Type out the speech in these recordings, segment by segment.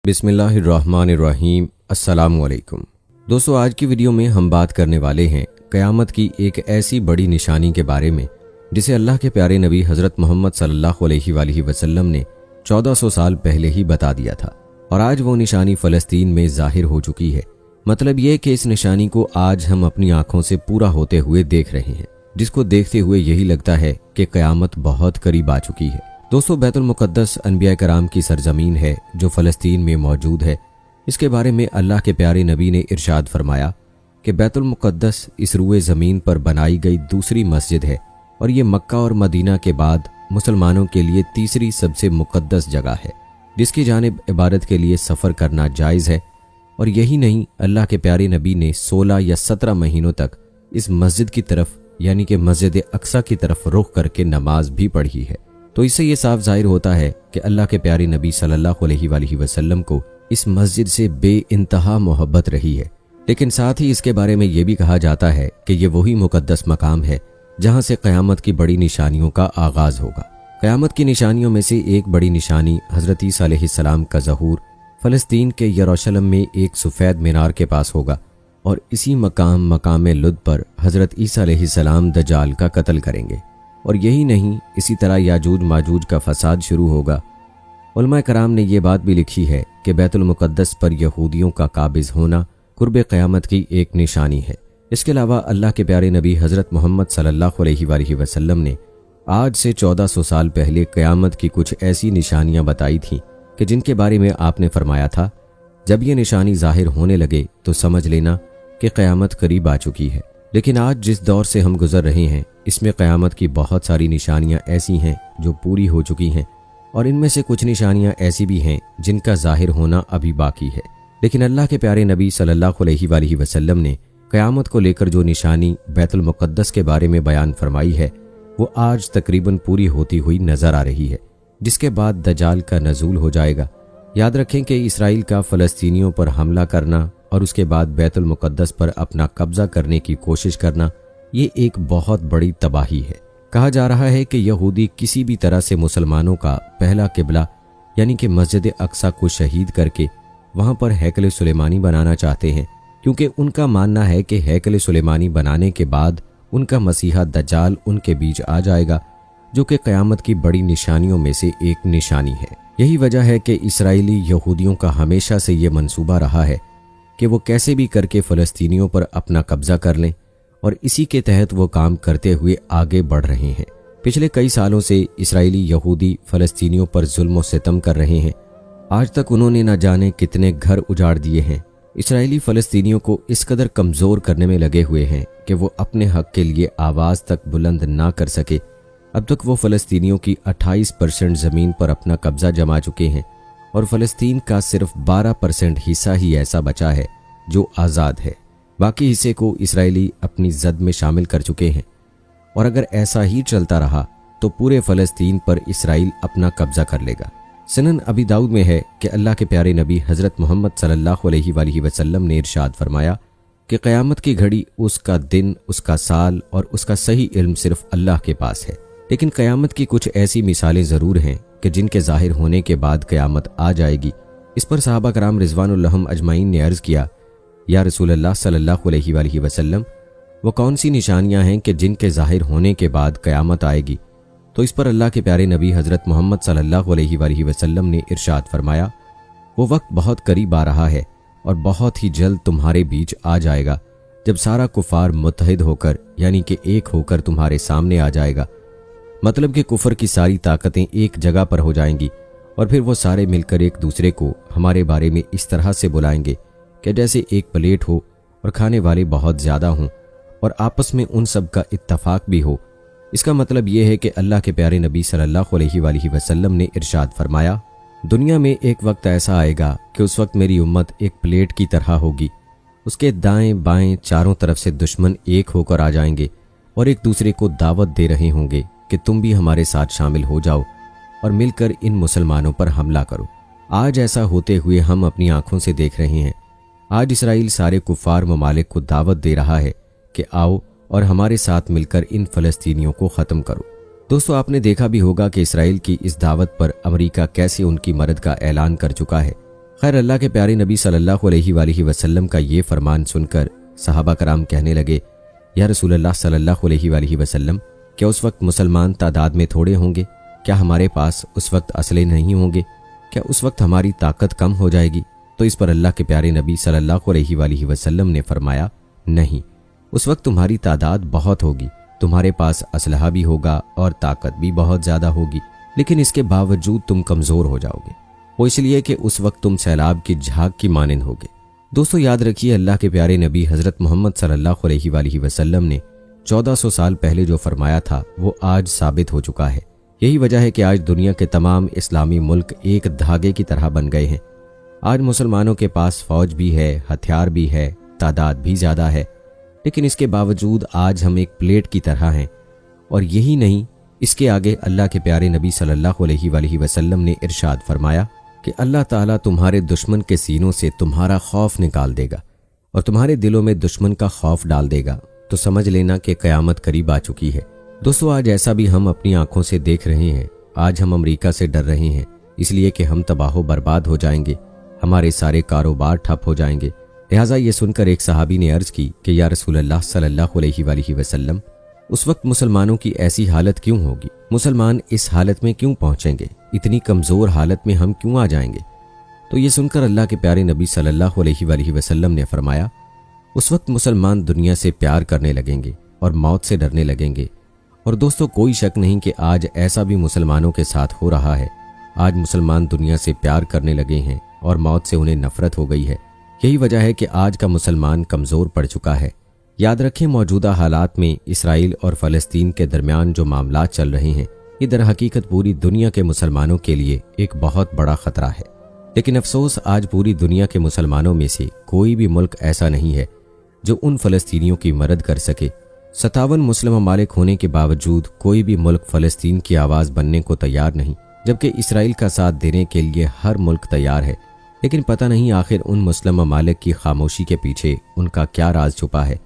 बिस्मिल्लाहिर्रहमानिर्रहीम। अस्सलामु अलैकुम दोस्तों, आज की वीडियो में हम बात करने वाले हैं क़यामत की एक ऐसी बड़ी निशानी के बारे में जिसे अल्लाह के प्यारे नबी हज़रत मोहम्मद सल्लल्लाहु अलैहि वसल्लम ने 1400 साल पहले ही बता दिया था और आज वो निशानी फ़लस्तीन में ज़ाहिर हो चुकी है। मतलब ये कि इस निशानी को आज हम अपनी आंखों से पूरा होते हुए देख रहे हैं, जिसको देखते हुए यही लगता है कि क़यामत बहुत करीब आ चुकी है। दोस्तों, बैतुल मुक़द्दस अनबिया कराम की सरजमीन है जो फ़लस्तीन में मौजूद है। इसके बारे में अल्लाह के प्यारे नबी ने इरशाद फरमाया कि बैतुल मुक़द्दस इस रुए ज़मीन पर बनाई गई दूसरी मस्जिद है और ये मक्का और मदीना के बाद मुसलमानों के लिए तीसरी सबसे मुक़द्दस जगह है जिसकी जानिब इबादत के लिए सफ़र करना जायज़ है। और यही नहीं, अल्लाह के प्यारे नबी ने 16 या 17 महीनों तक इस मस्जिद की तरफ यानी कि मस्जिद अक्सा की तरफ रुख करके नमाज भी पढ़ी है। तो इससे ये साफ जाहिर होता है कि अल्लाह के प्यारे नबी सल्लल्लाहु अलैहि वसल्लम को इस मस्जिद से बेइंतहा मोहब्बत रही है। लेकिन साथ ही इसके बारे में ये भी कहा जाता है कि ये वही मुकद्दस मकाम है जहाँ से क़यामत की बड़ी निशानियों का आगाज़ होगा। क़यामत की निशानियों में से एक बड़ी निशानी हज़रत ईसा अलैहिस्सलाम का ज़हूर फ़लस्तीन के यरूशलेम में एक सफ़ेद मीनार के पास होगा और इसी मकाम लुद पर हज़रत ईसा अलैहिस्सलाम दज्जाल का कत्ल करेंगे। और यही नहीं, इसी तरह याजूज माजूज का फसाद शुरू होगा। उलमा कराम ने यह बात भी लिखी है कि बैतुल मुक़द्दस पर यहूदियों का काबिज़ होना कुर्ब क़यामत की एक निशानी है। इसके अलावा अल्लाह के प्यारे नबी हज़रत मोहम्मद सल्लल्लाहु अलैहि वसल्लम ने आज से 1400 साल पहले क़यामत की कुछ ऐसी निशानियां बताई थीं कि जिनके बारे में आपने फरमाया था, जब ये निशानी ज़ाहिर होने लगे तो समझ लेना कि क़यामत करीब आ चुकी है। लेकिन आज जिस दौर से हम गुजर रहे हैं इसमें क़यामत की बहुत सारी निशानियां ऐसी हैं जो पूरी हो चुकी हैं और इनमें से कुछ निशानियां ऐसी भी हैं जिनका ज़ाहिर होना अभी बाकी है। लेकिन अल्लाह के प्यारे नबी सल्लल्लाहु अलैहि वसल्लम ने क़यामत को लेकर जो निशानी बैतुल मुक़द्दस के बारे में बयान फरमाई है वो आज तकरीबन पूरी होती हुई नज़र आ रही है, जिसके बाद दज्जाल का नज़ूल हो जाएगा। याद रखें कि इसराइल का फ़लस्तीनियों पर हमला करना और उसके बाद बैतुल मुक़द्दस पर अपना कब्ज़ा करने की कोशिश करना ये एक बहुत बड़ी तबाही है। कहा जा रहा है कि यहूदी किसी भी तरह से मुसलमानों का पहला किबला यानी कि मस्जिद अक्सा को शहीद करके वहां पर हैकल सुलेमानी बनाना चाहते हैं, क्योंकि उनका मानना है कि हैकल सुलेमानी बनाने के बाद उनका मसीहा दज्जाल उनके बीच आ जाएगा, जो कि क़यामत की बड़ी निशानियों में से एक निशानी है। यही वजह है कि इसराइली यहूदियों का हमेशा से ये मंसूबा रहा है कि वो कैसे भी करके फ़लस्तीनियों पर अपना कब्ज़ा कर लें और इसी के तहत वो काम करते हुए आगे बढ़ रहे हैं। पिछले कई सालों से इसराइली यहूदी फ़लस्तीनियों पर जुल्म और सितम कर रहे हैं। आज तक उन्होंने न जाने कितने घर उजाड़ दिए हैं। इसराइली फ़लस्तीनियों को इस कदर कमज़ोर करने में लगे हुए हैं कि वो अपने हक़ के लिए आवाज़ तक बुलंद ना कर सके। अब तक वो फ़लस्तीनियों की 28% ज़मीन पर अपना कब्ज़ा जमा चुके हैं और फ़लस्तीन का सिर्फ 12% हिस्सा ही ऐसा बचा है जो आज़ाद है। बाकी हिस्से को इसराइली अपनी जद में शामिल कर चुके हैं और अगर ऐसा ही चलता रहा तो पूरे फ़लस्तीन पर इसराइल अपना कब्ज़ा कर लेगा। सुनन अबी दाऊद में है कि अल्लाह के प्यारे नबी हज़रत मोहम्मद सल्लल्लाहु अलैहि वसल्लम ने इरशाद फरमाया कि क़यामत की घड़ी, उसका दिन, उसका साल और उसका सही इल्म सिर्फ अल्लाह के पास है। लेकिन क़यामत की कुछ ऐसी मिसालें ज़रूर हैं कि जिनके ज़ाहिर होने के बाद क़यामत आ जाएगी। इस पर सहाबा कराम रिज़वानुल्लाह अजमाइन ने अर्ज़ किया, या रसूल अल्लाह सल्लल्लाहु अलैहि वसल्लम, वो कौन सी निशानियां हैं कि जिनके ज़ाहिर होने के बाद क़यामत आएगी? तो इस पर अल्लाह के प्यारे नबी हज़रत मोहम्मद सल्लल्लाहु अलैहि वसल्लम ने इरशाद फरमाया, वो वक्त बहुत करीब आ रहा है और बहुत ही जल्द तुम्हारे बीच आ जाएगा जब सारा कुफार मुत्तहिद होकर यानी कि एक होकर तुम्हारे सामने आ जाएगा। मतलब कि कुफर की सारी ताकतें एक जगह पर हो जाएंगी और फिर वो सारे मिलकर एक दूसरे को हमारे बारे में इस तरह से बुलाएंगे कि जैसे एक प्लेट हो और खाने वाले बहुत ज़्यादा हों और आपस में उन सब का इत्तफाक भी हो। इसका मतलब ये है कि अल्लाह के प्यारे नबी सल्लल्लाहु अलैहि वसल्लम ने इरशाद फरमाया, दुनिया में एक वक्त ऐसा आएगा कि उस वक्त मेरी उम्मत एक प्लेट की तरह होगी। उसके दाएं बाएं चारों तरफ से दुश्मन एक होकर आ जाएंगे और एक दूसरे को दावत दे रहे होंगे कि तुम भी हमारे साथ शामिल हो जाओ और मिलकर इन मुसलमानों पर हमला करो। आज ऐसा होते हुए हम अपनी आंखों से देख रहे हैं। आज इसराइल सारे कुफार ममालिक को दावत दे रहा है कि आओ और हमारे साथ मिलकर इन फ़लस्तीनियों को ख़त्म करो। दोस्तों, आपने देखा भी होगा कि इसराइल की इस दावत पर अमेरिका कैसे उनकी मदद का ऐलान कर चुका है। خیر اللہ کے پیارے نبی صلی اللہ علیہ وآلہ وسلم کا یہ فرمان سن کر صحابہ کرام کہنے لگے، یا رسول اللہ صلی اللہ علیہ وآلہ وسلم، کیا اس وقت مسلمان تعداد میں تھوڑے ہوں گے؟ کیا ہمارے پاس اس وقت اسلحے نہیں ہوں گے؟ کیا اس وقت ہماری طاقت کم ہو جائے گی؟ تو اس پر اللہ کے پیارے نبی صلی اللہ علیہ وآلہ وسلم نے فرمایا، نہیں، اس وقت تمہاری تعداد بہت ہوگی، تمہارے پاس اسلحہ بھی ہوگا اور طاقت بھی بہت زیادہ ہوگی، لیکن اس کے باوجود تم کمزور ہو جاؤ گے، وہ اس لیے کہ اس وقت تم سیلاب کی جھاگ کی مانند ہوگے۔ دوستو یاد رکھیے، اللہ کے پیارے نبی حضرت محمد صلی اللہ علیہ وآلہ وسلم نے 1400 سال پہلے جو فرمایا تھا وہ آج ثابت ہو چکا ہے۔ یہی وجہ ہے کہ آج دنیا کے تمام اسلامی ملک ایک دھاگے کی طرح بن گئے ہیں۔ آج مسلمانوں کے پاس فوج بھی ہے، ہتھیار بھی ہے، تعداد بھی زیادہ ہے، لیکن اس کے باوجود آج ہم ایک پلیٹ کی طرح ہیں۔ اور یہی نہیں، اس کے آگے اللہ کے پیارے نبی صلی اللہ علیہ وآلہ وسلم نے ارشاد فرمایا کہ اللہ تعالیٰ تمہارے دشمن کے سینوں سے تمہارا خوف نکال دے گا اور تمہارے دلوں میں دشمن کا خوف ڈال دے گا، تو سمجھ لینا کہ قیامت قریب آ چکی ہے۔ دوستو آج ایسا بھی ہم اپنی آنکھوں سے دیکھ رہے ہیں۔ آج ہم امریکہ سے ڈر رہے ہیں، اس لیے کہ ہم تباہ و برباد ہو جائیں گے، ہمارے سارے کاروبار ٹھپ ہو جائیں گے۔ لہٰذا یہ سن کر ایک صحابی نے عرض کی کہ یا رسول اللہ صلی اللہ علیہ وآلہ وسلم، اس وقت مسلمانوں کی ایسی حالت کیوں ہوگی؟ مسلمان اس حالت میں کیوں پہنچیں گے؟ اتنی کمزور حالت میں ہم کیوں آ جائیں گے؟ تو یہ سن کر اللہ کے پیارے نبی صلی اللہ علیہ وآلہ وسلم نے فرمایا، اس وقت مسلمان دنیا سے پیار کرنے لگیں گے اور موت سے ڈرنے لگیں گے۔ اور دوستو کوئی شک نہیں کہ آج ایسا بھی مسلمانوں کے ساتھ ہو رہا ہے۔ آج مسلمان دنیا سے پیار کرنے لگے ہیں اور موت سے انہیں نفرت ہو گئی ہے۔ یہی وجہ ہے کہ آج کا مسلمان کمزور پڑ چکا ہے۔ یاد رکھیں، موجودہ حالات میں اسرائیل اور فلسطین کے درمیان جو معاملات چل رہے ہیں، یہ در حقیقت پوری دنیا کے مسلمانوں کے لیے ایک بہت بڑا خطرہ ہے۔ لیکن افسوس، آج پوری دنیا کے مسلمانوں میں سے کوئی بھی ملک ایسا نہیں ہے جو ان فلسطینیوں کی مدد کر سکے۔ 57 مسلم ممالک ہونے کے باوجود کوئی بھی ملک فلسطین کی آواز بننے کو تیار نہیں، جبکہ اسرائیل کا ساتھ دینے کے لیے ہر ملک تیار ہے۔ لیکن پتہ نہیں آخر ان مسلم ممالک کی خاموشی کے پیچھے ان کا کیا راز چھپا ہے،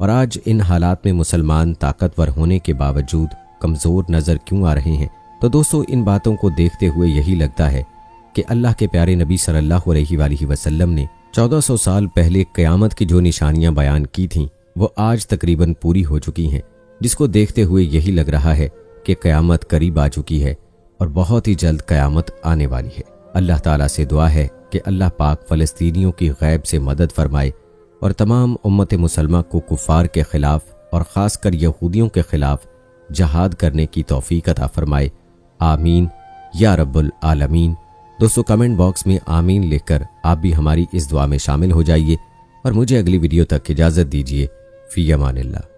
اور آج ان حالات میں مسلمان طاقتور ہونے کے باوجود کمزور نظر کیوں آ رہے ہیں؟ تو دوستو ان باتوں کو دیکھتے ہوئے یہی لگتا ہے کہ اللہ کے پیارے نبی صلی اللہ علیہ وآلہ وسلم نے 1400 سال پہلے قیامت کی جو نشانیاں بیان کی تھیں وہ آج تقریباً پوری ہو چکی ہیں، جس کو دیکھتے ہوئے یہی لگ رہا ہے کہ قیامت قریب آ چکی ہے اور بہت ہی جلد قیامت آنے والی ہے۔ اللہ تعالیٰ سے دعا ہے کہ اللہ پاک فلسطینیوں کی غیب سے مدد فرمائے اور تمام امت مسلمہ کو کفار کے خلاف اور خاص کر یہودیوں کے خلاف جہاد کرنے کی توفیق عطا فرمائے۔ آمین یا رب العالمین۔ دوستو کمنٹ باکس میں آمین لکھ کر آپ بھی ہماری اس دعا میں شامل ہو جائیے اور مجھے اگلی ویڈیو تک اجازت دیجیے۔ فی امان اللہ۔